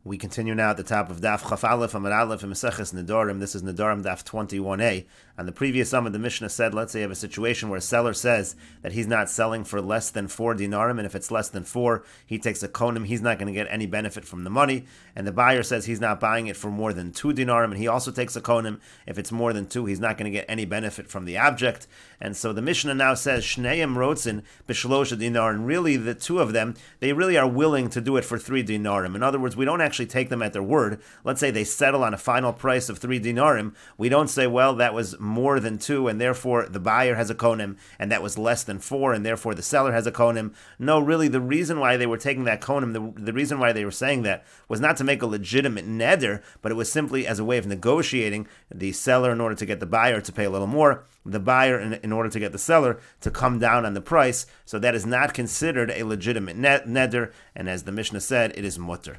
We continue now at the top of Daf Chaf Aleph Amud Aleph and Meseches Nedarim. This is Nedarim Daf 21a. On the previous Amud, the Mishnah said, let's say you have a situation where a seller says that he's not selling for less than 4 dinarim, and if it's less than 4, he takes a konim, he's not going to get any benefit from the money. And the buyer says he's not buying it for more than 2 dinarim, and he also takes a konim. If it's more than 2, he's not going to get any benefit from the object. And so the Mishnah now says, Shneim rotzin b'shlosha dinar, and really the two of them, they really are willing to do it for 3 dinarim. In other words, we don't actually take them at their word. Let's say they settle on a final price of 3 dinarim. We don't say, well, that was more than 2, and therefore the buyer has a konim, and that was less than 4, and therefore the seller has a konim. No, really, the reason why they were taking that konim, the reason why they were saying that was not to make a legitimate neder, but it was simply as a way of negotiating the seller in order to get the buyer to pay a little more, the buyer in order to get the seller to come down on the price. So that is not considered a legitimate neder, and as the Mishnah said, it is mutter.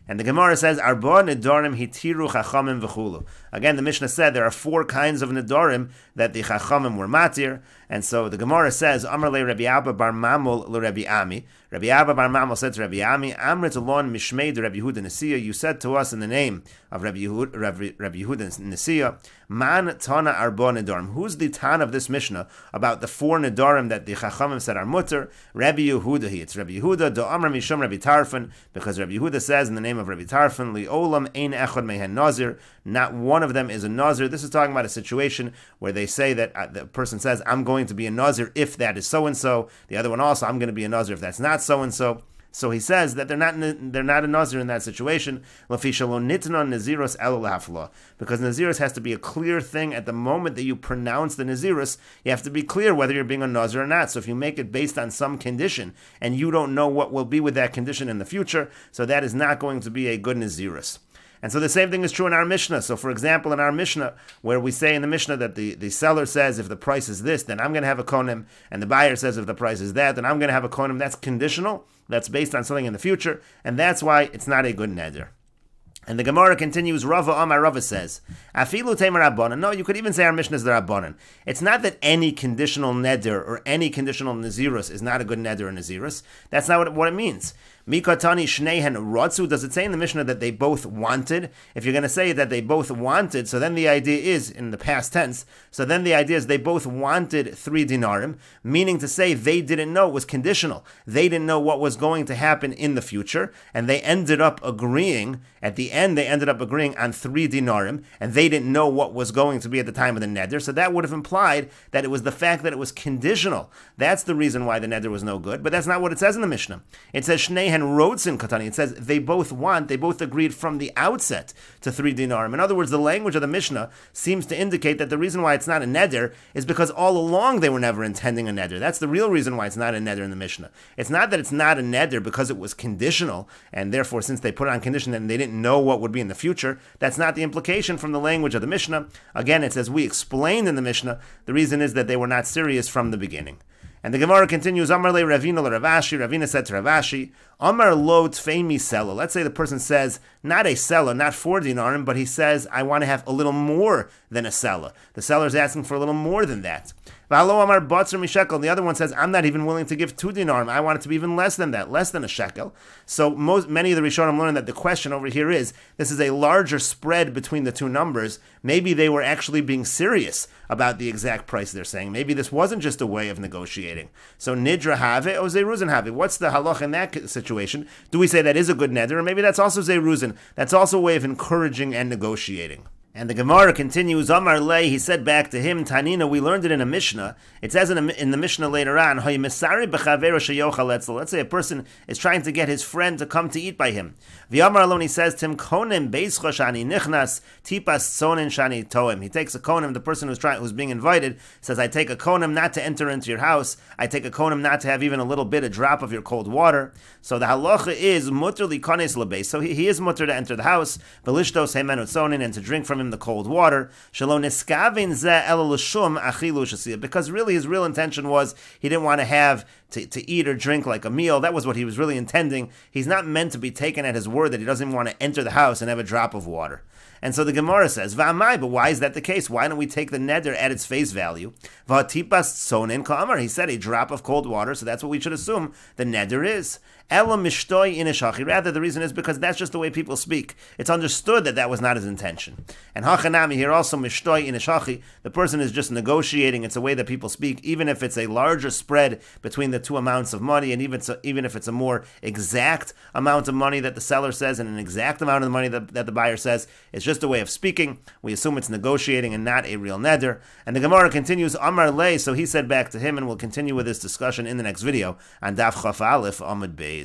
And the Gemara says, Arba nedarim hitiru chachamim v'chulu. Again, the Mishnah said there are 4 kinds of nedarim that the chachamim were matir. And so the Gemara says, Amar le Rabbi Abba bar Mamul le Rabbi Ami. Rabbi Abba bar Mamul said to Rabbi Ami, Amrit alon mishmei de Rabbi Yehuda Nesiya. You said to us in the name of Rabbi Yehuda Nesiya, Man Tana Arba nedarim. Who's the Tan of this Mishnah about the 4 nedarim that the chachamim said are mutter? Rabbi Yehuda. It's Rabbi Yehuda do Amar mishum Rabbi Tarfon, because Rabbi Yehuda says in the name of Rabbi Tarfon, Li Olam ein echad mehen nazir. Not one of them is a nazir. This is talking about a situation where they say that the person says, I'm going to be a nazir if that is so and so. The other one also, I'm going to be a nazir if that's not so and so. So he says that they're not a nazir in that situation. Because nazirus has to be a clear thing at the moment that you pronounce the nazirus. You have to be clear whether you're being a nazir or not. So if you make it based on some condition and you don't know what will be with that condition in the future, so that is not going to be a good nazirus. And so the same thing is true in our Mishnah. So for example, in our Mishnah, where we say in the Mishnah that the seller says if the price is this, then I'm going to have a konim, and the buyer says if the price is that, then I'm going to have a konim. That's conditional. That's based on something in the future, and that's why it's not a good neder. And the Gemara continues, Rava Amar Rava says, Afilu Temer Rabbanan. No, you could even say our Mishnah is the Rabbanan. It's not that any conditional neder or any conditional nazirus is not a good neder or nazirus. That's not what it means. Mikatani Shnehen Ratzu. Does it say in the Mishnah that they both wanted? If you're going to say that they both wanted, so then the idea is, in the past tense, so then the idea is they both wanted 3 dinarim, meaning to say they didn't know, it was conditional. They didn't know what was going to happen in the future, and they ended up agreeing, at the end they ended up agreeing on 3 dinarim, and they didn't know what was going to be at the time of the neder, so that would have implied that it was the fact that it was conditional. That's the reason why the neder was no good, but that's not what it says in the Mishnah. It says Shnei and Rodsin Katani. It says they both agreed from the outset to 3 dinarim. In other words, the language of the Mishnah seems to indicate that the reason why it's not a neder is because all along they were never intending a neder. That's the real reason why it's not a neder in the Mishnah. It's not that it's not a neder because it was conditional, and therefore since they put it on condition and they didn't know what would be in the future. That's not the implication from the language of the Mishnah. Again, it's as we explained in the Mishnah, the reason is that they were not serious from the beginning. And the Gemara continues, Amar le Ravina le Ravashi. Ravina said to Ravashi, Amar lo tfeimi seller. Let's say the person says, not a seller, not 4 dinarim, but he says, I want to have a little more than a seller. The seller is asking for a little more than that. V'alo amar batzer mishekel. The other one says, I'm not even willing to give 2 dinarim. I want it to be even less than that, less than a shekel. So many of the Rishonim learn that the question over here is, this is a larger spread between the 2 numbers. Maybe they were actually being serious about the exact price they're saying. Maybe this wasn't just a way of negotiating. So nidra have or zeiruzin have. What's the halach in that situation? Do we say that is a good neder, or maybe that's also zeiruzin? That's also a way of encouraging and negotiating. And the Gemara continues, Amar Lei, he said back to him, Tanina, we learned it in a Mishnah. It says in the Mishnah later on, let's say a person is trying to get his friend to come to eat by him. V'amar alone, he says to him, Konim beischo shani nichnas, tipas tzonin shani toim. He takes a konim, the person who's being invited, says, I take a konim not to enter into your house. I take a konim not to have even a little bit, a drop of your cold water. So the halacha is, mutter li kones lebeis. So he is mutter to enter the house, v'lishtos hemen utzonin, and to drink from him the cold water, because really his real intention was he didn't want to have to eat or drink like a meal. That was what he was really intending. He's not meant to be taken at his word that he doesn't want to enter the house and have a drop of water. And so the Gemara says, V'amai, but why is that the case? Why don't we take the neder at its face value? V'atipas tzonin ka'amar. He said a drop of cold water, so that's what we should assume the neder is. Ela mishtoi inishachi. Rather, the reason is because that's just the way people speak. It's understood that that was not his intention. And hachanami here also mishtoi inishachi. The person is just negotiating. It's a way that people speak, even if it's a larger spread between the two amounts of money, and even if it's a more exact amount of money that the seller says and an exact amount of the money that the buyer says. It's just a way of speaking. We assume it's negotiating and not a real neder. And the Gemara continues, Amar lei, so he said back to him, and we'll continue with this discussion in the next video on Daf Chaf Aleph Amud Beis.